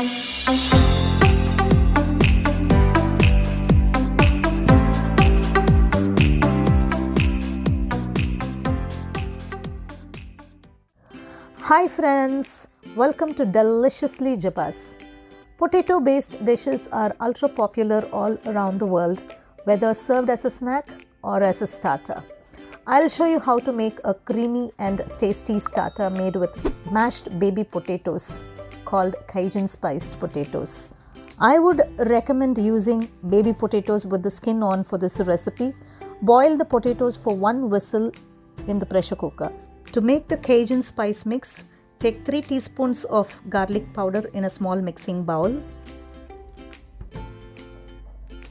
Hi friends, welcome to Deliciously Jeba's. Potato-based dishes are ultra popular all around the world, whether served as a snack or as a starter. I'll show you how to make a creamy and tasty starter made with mashed baby potatoes called Cajun Spiced Potatoes. I would recommend using baby potatoes with the skin on for this recipe. Boil the potatoes for 1 whistle in the pressure cooker. To make the Cajun spice mix, take 3 teaspoons of garlic powder in a small mixing bowl,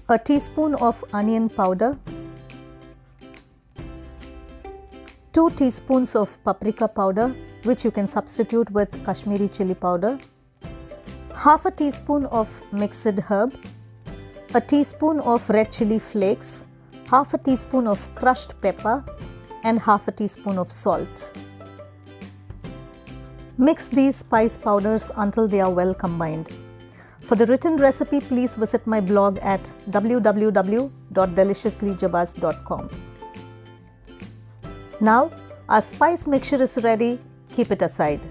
a teaspoon of onion powder, 2 teaspoons of paprika powder, which you can substitute with Kashmiri chili powder, half a teaspoon of mixed herb, a teaspoon of red chili flakes, half a teaspoon of crushed pepper, and half a teaspoon of salt. Mix these spice powders until they are well combined. For the written recipe, please visit my blog at www.deliciouslyjebas.com. Now, our spice mixture is ready. Keep it aside.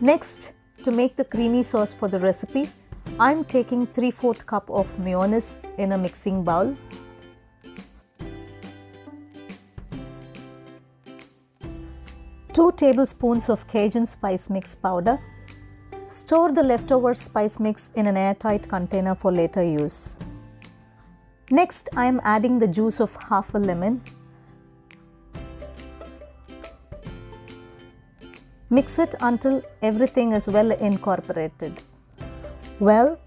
Next, to make the creamy sauce for the recipe, I'm taking 3/4 cup of mayonnaise in a mixing bowl. 2 tablespoons of Cajun spice mix powder. Store the leftover spice mix in an airtight container for later use. Next, I am adding the juice of half a lemon. Mix it until everything is well incorporated. Well,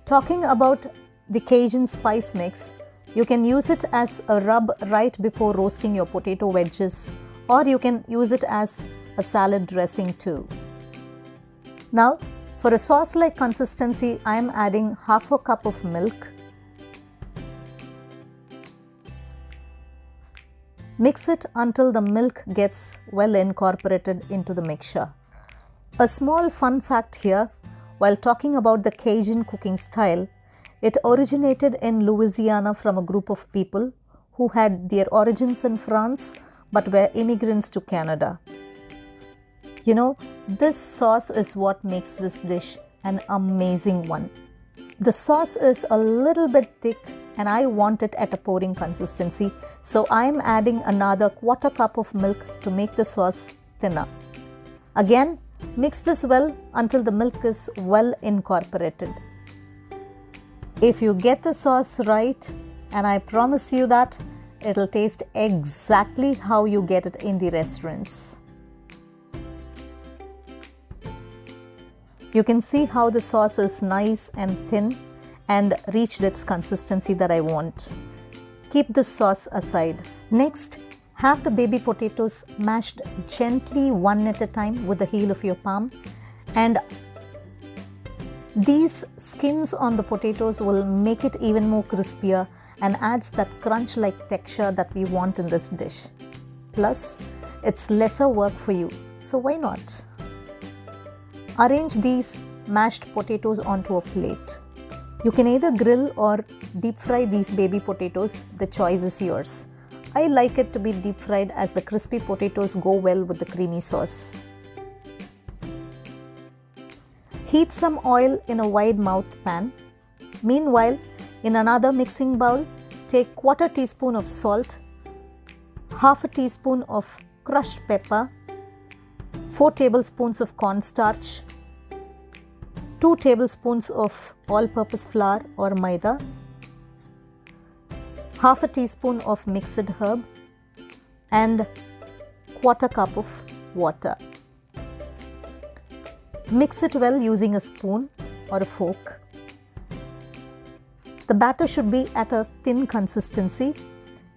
talking about the Cajun spice mix, you can use it as a rub right before roasting your potato wedges, or you can use it as a salad dressing too. Now, for a sauce-like consistency, I am adding half a cup of milk. Mix it until the milk gets well incorporated into the mixture. A small fun fact here, while talking about the Cajun cooking style, it originated in Louisiana from a group of people who had their origins in France but were immigrants to Canada. You know, this sauce is what makes this dish an amazing one. The sauce is a little bit thick and I want it at a pouring consistency, so I am adding another 1/4 cup of milk to make the sauce thinner. Again, mix this well until the milk is well incorporated. If you get the sauce right, and I promise you that, it'll taste exactly how you get it in the restaurants. You can see how the sauce is nice and thin and reached its consistency that I want. Keep this sauce aside. Next, have the baby potatoes mashed gently one at a time with the heel of your palm, and these skins on the potatoes will make it even more crispier and adds that crunch-like texture that we want in this dish. Plus, it's lesser work for you, so why not? Arrange these mashed potatoes onto a plate. You can either grill or deep fry these baby potatoes, the choice is yours. I like it to be deep fried as the crispy potatoes go well with the creamy sauce. Heat some oil in a wide mouthed pan. Meanwhile, in another mixing bowl, take 1/4 teaspoon of salt, half a teaspoon of crushed pepper, 4 tablespoons of cornstarch, 2 tablespoons of all-purpose flour or maida, half a teaspoon of mixed herb, and 1/4 cup of water. Mix it well using a spoon or a fork. The batter should be at a thin consistency.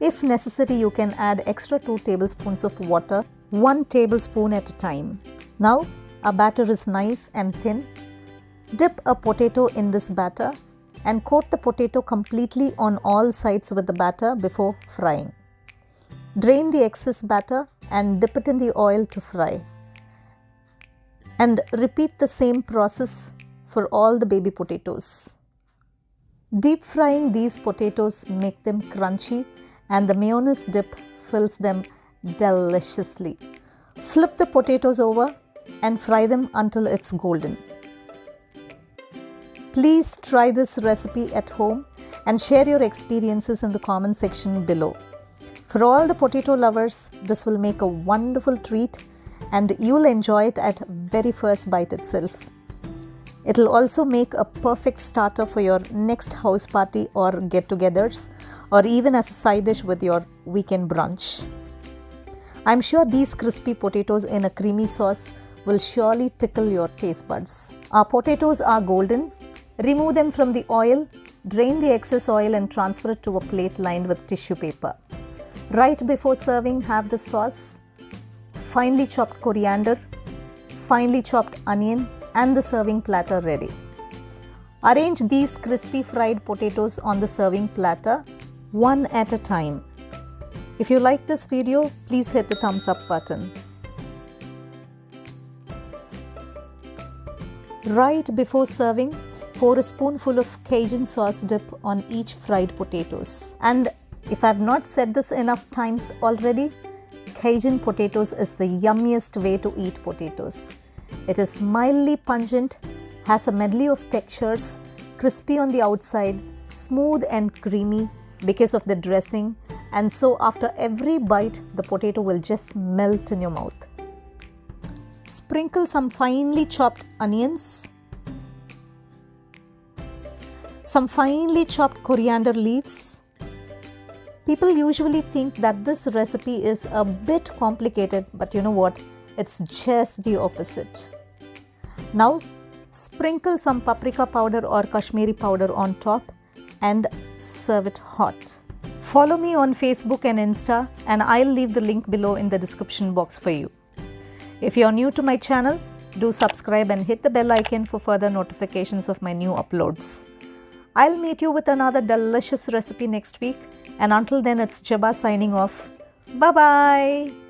If necessary, you can add extra 2 tablespoons of water, 1 tablespoon at a time. Now, our batter is nice and thin. Dip a potato in this batter and coat the potato completely on all sides with the batter before frying. Drain the excess batter and dip it in the oil to fry. And repeat the same process for all the baby potatoes. Deep frying these potatoes make them crunchy and the mayonnaise dip fills them deliciously. Flip the potatoes over and fry them until it's golden. Please try this recipe at home and share your experiences in the comment section below. For all the potato lovers, this will make a wonderful treat and you'll enjoy it at very first bite itself. It'll also make a perfect starter for your next house party or get-togethers, or even as a side dish with your weekend brunch. I'm sure these crispy potatoes in a creamy sauce will surely tickle your taste buds. Our potatoes are golden. Remove them from the oil, drain the excess oil and transfer it to a plate lined with tissue paper. Right before serving, have the sauce, finely chopped coriander, finely chopped onion, and the serving platter ready. Arrange these crispy fried potatoes on the serving platter one at a time. If you like this video, please hit the thumbs up button. Right before serving, pour a spoonful of Cajun sauce dip on each fried potatoes. And if I have not said this enough times already, Cajun potatoes is the yummiest way to eat potatoes. It is mildly pungent, has a medley of textures, crispy on the outside, smooth and creamy because of the dressing, and so after every bite, the potato will just melt in your mouth. Sprinkle some finely chopped onions, some finely chopped coriander leaves. People usually think that this recipe is a bit complicated, but you know what? It's just the opposite. Now, sprinkle some paprika powder or Kashmiri powder on top and serve it hot. Follow me on Facebook and Insta, and I'll leave the link below in the description box for you. If you're new to my channel, do subscribe and hit the bell icon for further notifications of my new uploads. I'll meet you with another delicious recipe next week, and until then, it's Jeba signing off. Bye-bye.